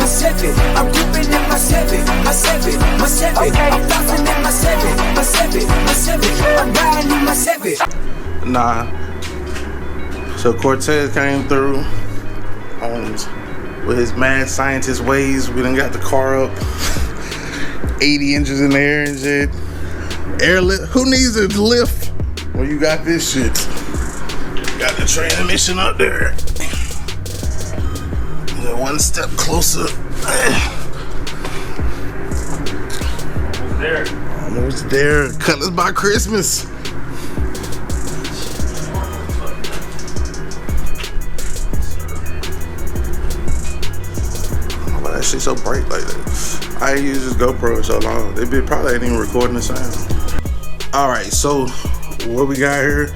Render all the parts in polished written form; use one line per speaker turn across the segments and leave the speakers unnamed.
my 7. I'm dipping in my 7, my 7, my 7. Okay. I'm flossing in my 7, my 7, my 7. I'm riding in my 7.
Nah. So Cortez came through with his mad scientist ways. We done got the car up 80 inches in the air and shit. Airlift. Who needs a lift when you got this shit? Got the transmission up there. One step closer. Almost there. Cutlass by Christmas. Why that shit so bright like that? I ain't used this GoPro in so long. They probably ain't even recording the sound. Alright, so what we got here?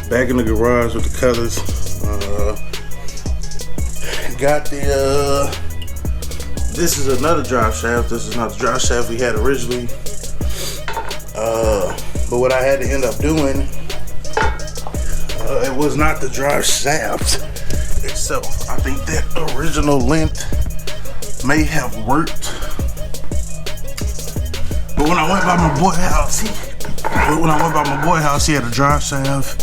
Back in the garage with the Cutlass. Got the this is another drive shaft. This is not the drive shaft we had originally. But what I had to end up doing, it was not the drive shaft itself. I think that original length may have worked. But when I went by my boy house, he had a drive shaft,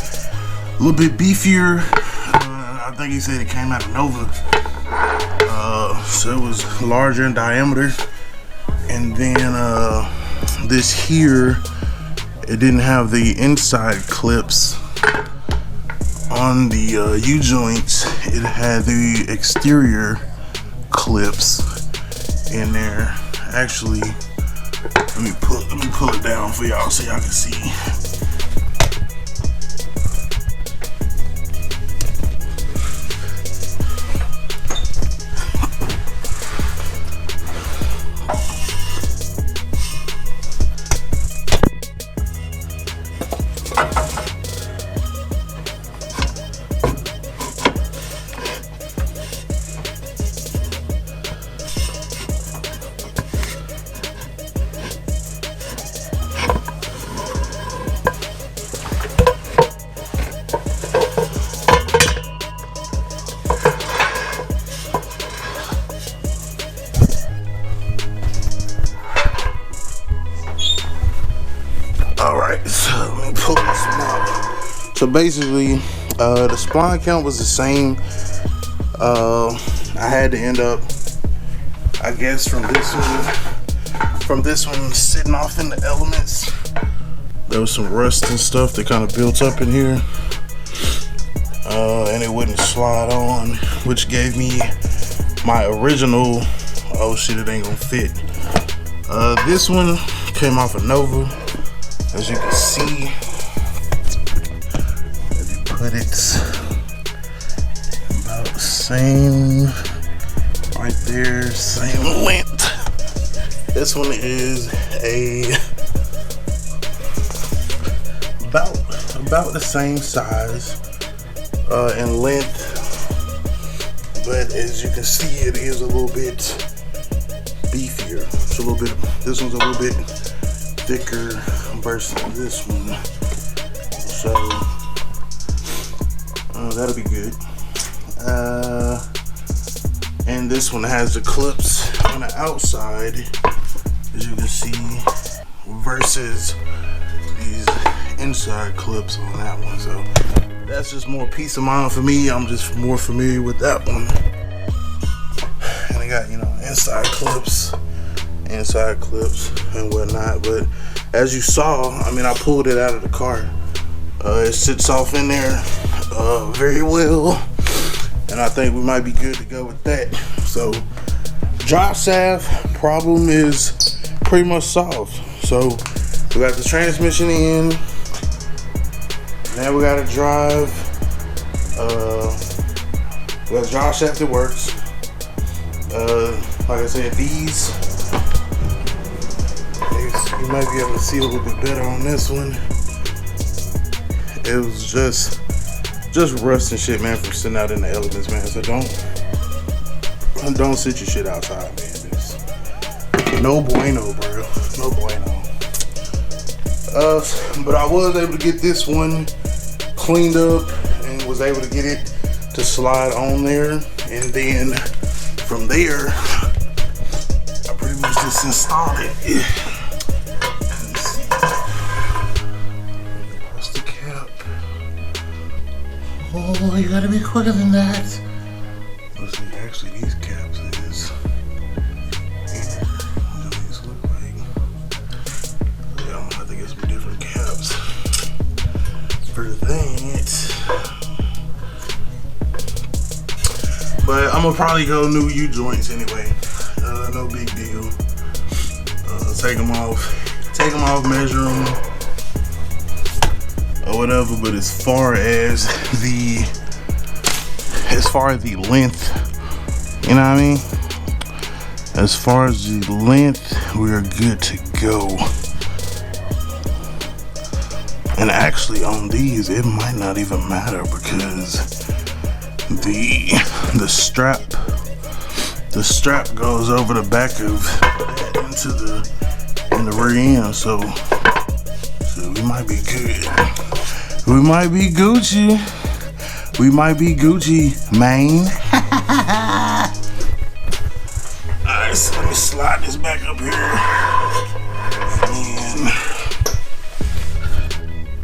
a little bit beefier. I think he said it came out of Nova. So it was larger in diameter. And then this here, it didn't have the inside clips on the U-joints. It had the exterior clips in there. Actually, let me pull it down for y'all so y'all can see. So basically, the spline count was the same. I had to end up, I guess, from this one sitting off in the elements. There was some rust and stuff that kind of built up in here, and it wouldn't slide on, which gave me my original. Oh shit, it ain't gonna fit. This one came off of Nova, as you can see. But it's about the same right there, same length. This one is about the same size in length, but as you can see, it is a little bit beefier. It's a little bit. This one's a little bit thicker versus this one, so. That'll be good. And this one has the clips on the outside, as you can see, versus these inside clips on that one. So that's just more peace of mind for me. I'm just more familiar with that one. And I got, inside clips and whatnot. But as you saw, I pulled it out of the car. It sits off in there very well, and I think we might be good to go with that. So drive shaft problem is pretty much solved. So we got the transmission in, now we got to drive. We got the drive shaft that works. Like I said, these you might be able to see a little bit better on this one. It was just rust and shit, man, from sitting out in the elements, man. So don't sit your shit outside, man. It's no bueno, bro. No bueno. But I was able to get this one cleaned up and was able to get it to slide on there, and then from there just installed it. Let's see. What's the cap? Oh, you gotta be quicker than that. Let's see, actually these caps is, what do these look like? Yeah, I'm gonna have to get some different caps for that. But I'm gonna probably go new U-joints anyway. No big deal. Take them off, measure them, or whatever. But as far as the length, you know what I mean? As far as the length, we're good to go. And actually, on these, it might not even matter because the strap goes over the back of that in the rear end, so we might be good. We might be Gucci. We might be Gucci, man. Alright, so let me slide this back up here.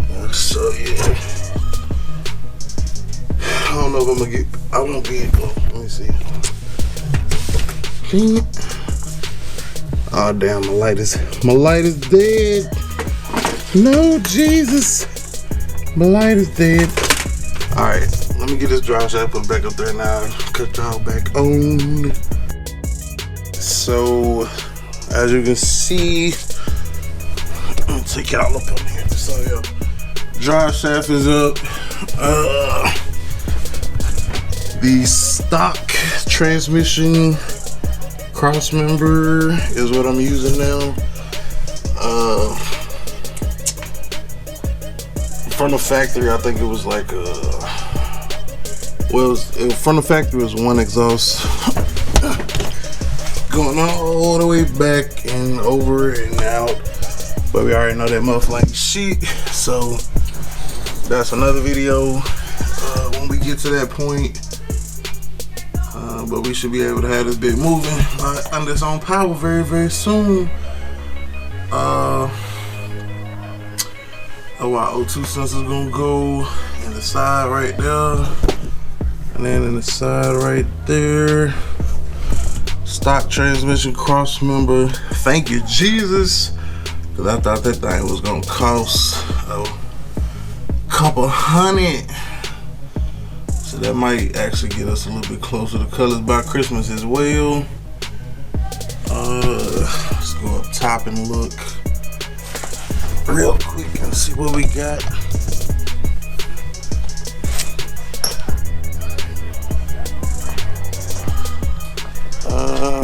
And so yeah. I don't know if I'm gonna get, I won't be able, let me see. Oh damn, my light is dead. No, Jesus. My light is dead. Alright, let me get this drive shaft put back up there now. Cut drive back on. So, as you can see, I'm gonna take it all up on here. So yeah, drive shaft is up. The stock transmission cross member is what I'm using now. From the factory, I think it was like from the factory was one exhaust going all the way back and over and out, but we already know that motherfucker ain't shit, so that's another video when we get to that point. But we should be able to have this bit moving under its own power very, very soon. Our O2 sensor is gonna go in the side right there, and then in the side right there. Stock transmission cross member. Thank you, Jesus, because I thought that thing was gonna cost a couple $100. So that might actually get us a little bit closer to Colors by Christmas as well. Let's go up top and look real quick and see what we got.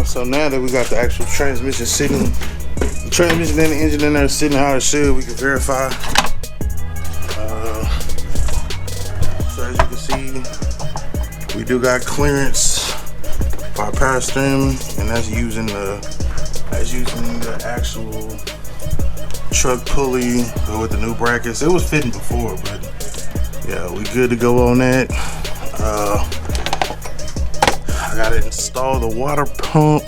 So now that we got the actual transmission sitting, the transmission and the engine in there sitting how it should, we can verify. So as you can see, we do got clearance for our power steering, and that's using the actual truck pulley with the new brackets. It was fitting before, but yeah, we good to go on that. I gotta install the water pump.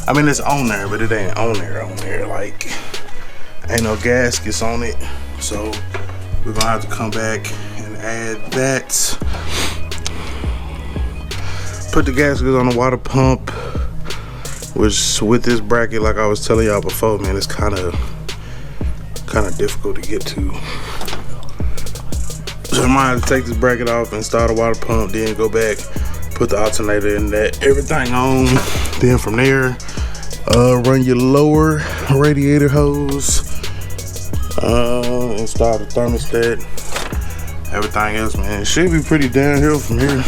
I mean, it's on there, but it ain't on there. Like, ain't no gaskets on it, so we're gonna have to come back and add that. Put the gaskets on the water pump, which with this bracket, like I was telling y'all before, man, it's kind of difficult to get to. So I might have to take this bracket off, install the water pump, then go back, put the alternator in that, everything on. Then from there, run your lower radiator hose, install the thermostat, everything else, man. It should be pretty downhill from here.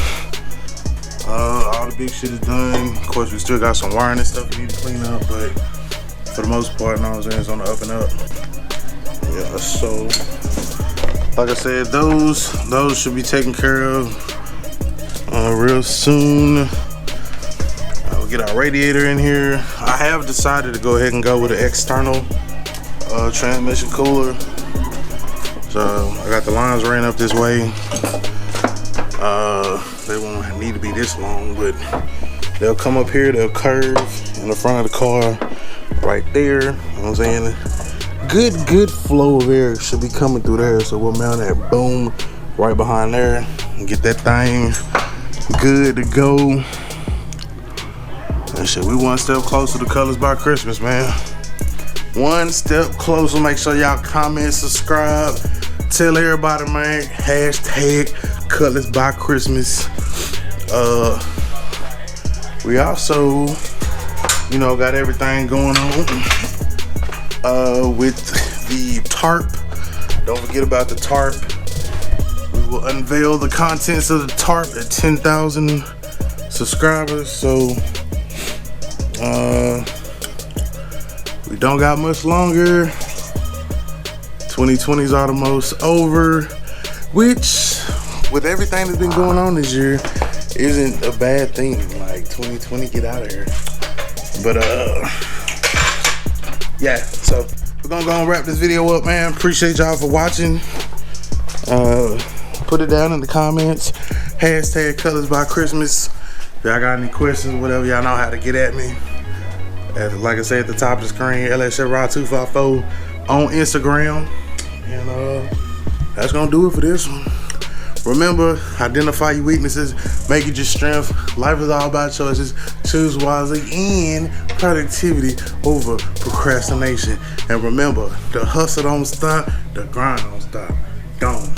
All the big shit is done. Of course, we still got some wiring and stuff we need to clean up, but for the most part, no, it's on the up and up. Yeah, so like I said, those should be taken care of real soon. We'll get our radiator in here. I have decided to go ahead and go with an external transmission cooler. So I got the lines ran up this way. They won't need to be this long, but they'll come up here, they'll curve in the front of the car, right there. You know what I'm saying? Good flow of air should be coming through there. So we'll mount that boom right behind there and get that thing good to go. And shit, we one step closer to Cutlass by Christmas, man. One step closer. Make sure y'all comment, subscribe, tell everybody, man. Hashtag Cutlass by Christmas. We also, you know, got everything going on with the tarp. Don't forget about the tarp. We will unveil the contents of the tarp at 10,000 subscribers. So we don't got much longer. 2020 is almost over, which with everything that's been going on this year isn't a bad thing. Like 2020, get out of here. But yeah, so we're gonna go and wrap this video up, man. Appreciate y'all for watching. Put it down in the comments. Hashtag Cutlass by Christmas. If y'all got any questions, whatever, y'all know how to get at me. Like I said at the top of the screen, LSRod254 on Instagram. And that's gonna do it for this one. Remember, identify your weaknesses, make it your strength. Life is all about choices. Choose wisely and productivity over procrastination. And remember, the hustle don't stop, the grind don't stop. Don't.